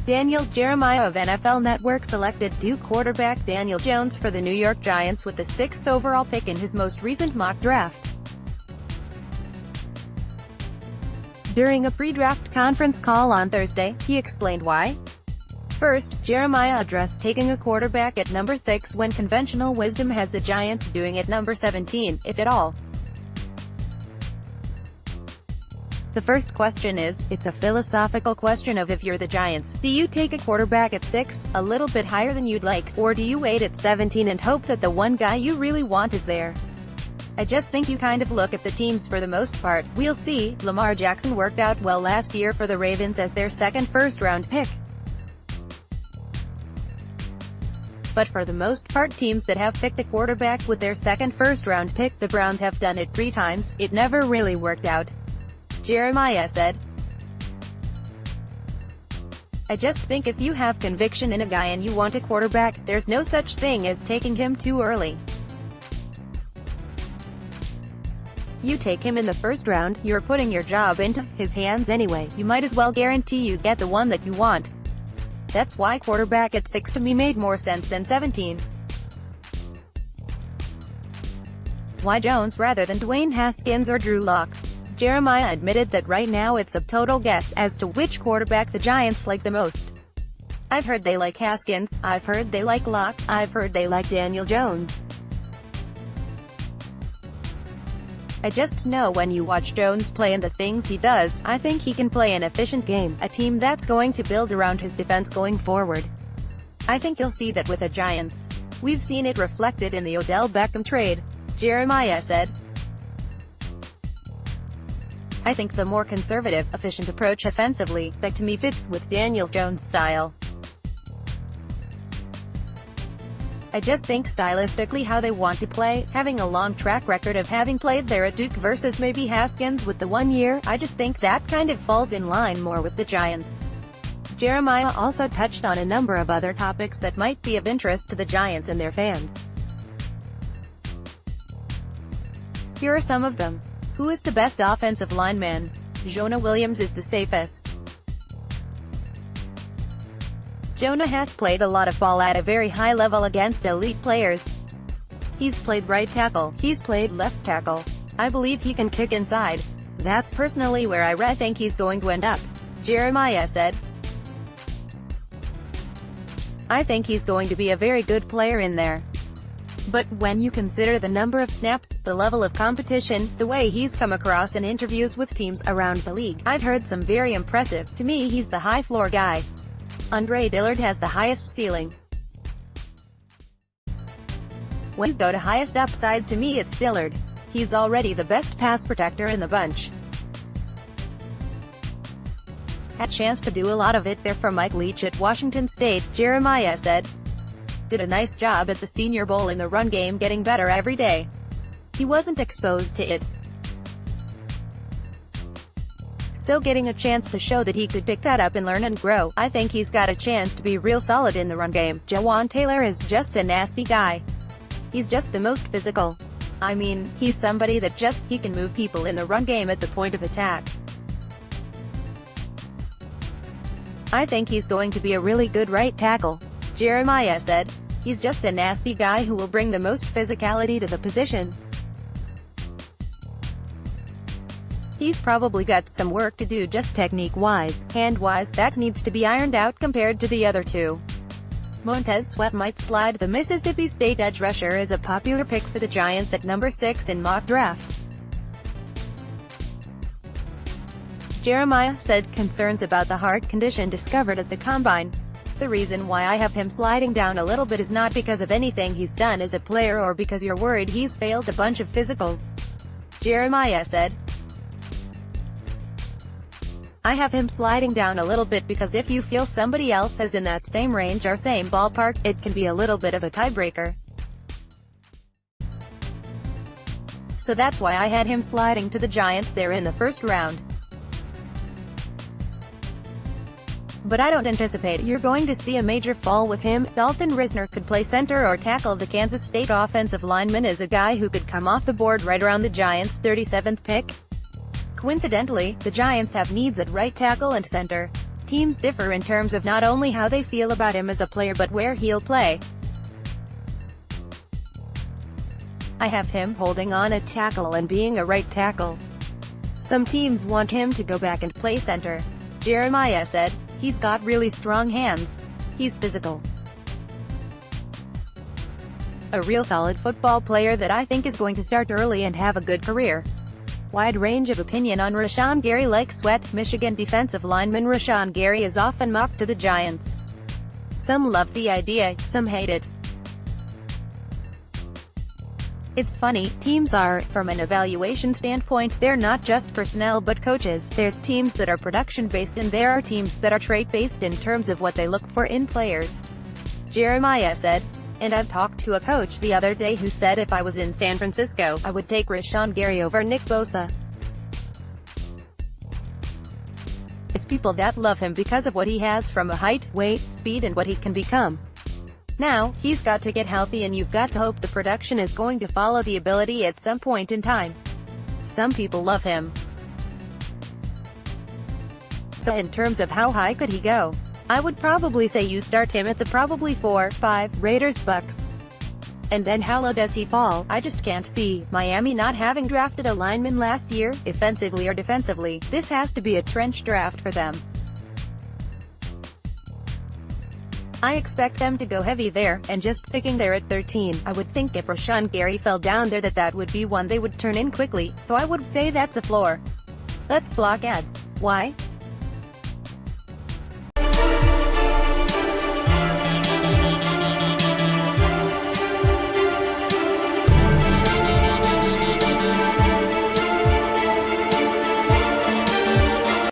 Daniel Jeremiah of NFL Network selected Duke quarterback Daniel Jones for the New York Giants with the 6th overall pick in his most recent mock draft. During a pre-draft conference call on Thursday, he explained why. First, Jeremiah addressed taking a quarterback at number 6 when conventional wisdom has the Giants doing at number 17, if at all. The first question is, it's a philosophical question of if you're the Giants, do you take a quarterback at 6, a little bit higher than you'd like, or do you wait at 17 and hope that the one guy you really want is there? I just think you kind of look at the teams for the most part. We'll see. Lamar Jackson worked out well last year for the Ravens as their second first-round pick. But for the most part, teams that have picked a quarterback with their second first-round pick, the Browns have done it 3 times, it never really worked out. Jeremiah said, I just think if you have conviction in a guy and you want a quarterback, there's no such thing as taking him too early. You take him in the first round, you're putting your job into his hands anyway, you might as well guarantee you get the one that you want. That's why quarterback at 6 to me made more sense than 17. Why Jones rather than Dwayne Haskins or Drew Lock? Jeremiah admitted that right now it's a total guess as to which quarterback the Giants like the most. I've heard they like Haskins, I've heard they like Lock, I've heard they like Daniel Jones. I just know when you watch Jones play and the things he does, I think he can play an efficient game, a team that's going to build around his defense going forward. I think you'll see that with the Giants. We've seen it reflected in the Odell Beckham trade, Jeremiah said. I think the more conservative, efficient approach offensively, that to me fits with Daniel Jones' style. I just think stylistically how they want to play, having a long track record of having played there at Duke versus maybe Haskins with the 1 year, I just think that kind of falls in line more with the Giants. Jeremiah also touched on a number of other topics that might be of interest to the Giants and their fans. Here are some of them. Who is the best offensive lineman? Jonah Williams is the safest. Jonah has played a lot of ball at a very high level against elite players. He's played right tackle, he's played left tackle. I believe he can kick inside. That's personally where I think he's going to end up, Jeremiah said. I think he's going to be a very good player in there. But when you consider the number of snaps, the level of competition, the way he's come across in interviews with teams around the league, I've heard some very impressive. To me he's the high floor guy. Andre Dillard has the highest ceiling. When you go to highest upside, to me it's Dillard. He's already the best pass protector in the bunch. Had a chance to do a lot of it there for Mike Leach at Washington State, Jeremiah said. Did a nice job at the Senior Bowl in the run game, getting better every day. He wasn't exposed to it, so getting a chance to show that he could pick that up and learn and grow. I think he's got a chance to be real solid in the run game. Jawan Taylor is just a nasty guy. He's just the most physical. I mean, he's somebody that he can move people in the run game at the point of attack. I think he's going to be a really good right tackle, Jeremiah said. He's just a nasty guy who will bring the most physicality to the position. He's probably got some work to do just technique-wise, hand-wise, that needs to be ironed out compared to the other two. Montez Sweat might slide. The Mississippi State edge rusher is a popular pick for the Giants at number 6 in mock draft. Jeremiah said concerns about the heart condition discovered at the combine. The reason why I have him sliding down a little bit is not because of anything he's done as a player or because you're worried he's failed a bunch of physicals, Jeremiah said. I have him sliding down a little bit because if you feel somebody else is in that same range or same ballpark, it can be a little bit of a tiebreaker. So that's why I had him sliding to the Giants there in the first round. But I don't anticipate you're going to see a major fall with him. Dalton Risner could play center or tackle. The Kansas State offensive lineman is a guy who could come off the board right around the Giants' 37th pick. Coincidentally, the Giants have needs at right tackle and center. Teams differ in terms of not only how they feel about him as a player but where he'll play. I have him holding on a tackle and being a right tackle. Some teams want him to go back and play center. Jeremiah said, "He's got really strong hands. He's physical. A real solid football player that I think is going to start early and have a good career." Wide range of opinion on Rashan Gary. Like Sweat, Michigan defensive lineman Rashan Gary is often mocked to the Giants. Some love the idea, some hate it. It's funny, teams are, from an evaluation standpoint, they're not just personnel but coaches. There's teams that are production-based and there are teams that are trait-based in terms of what they look for in players. Jeremiah said. And I've talked to a coach the other day who said if I was in San Francisco, I would take Rashan Gary over Nick Bosa. There's people that love him because of what he has from a height, weight, speed and what he can become. Now, he's got to get healthy and you've got to hope the production is going to follow the ability at some point in time. Some people love him. So in terms of how high could he go? I would probably say you start him at the probably 4, 5, Raiders, Bucks. And then how low does he fall? I just can't see Miami not having drafted a lineman last year, offensively or defensively. This has to be a trench draft for them. I expect them to go heavy there, and just picking there at 13, I would think if Rashan Gary fell down there that would be one they would turn in quickly, so I would say that's a floor. Let's block ads. Why?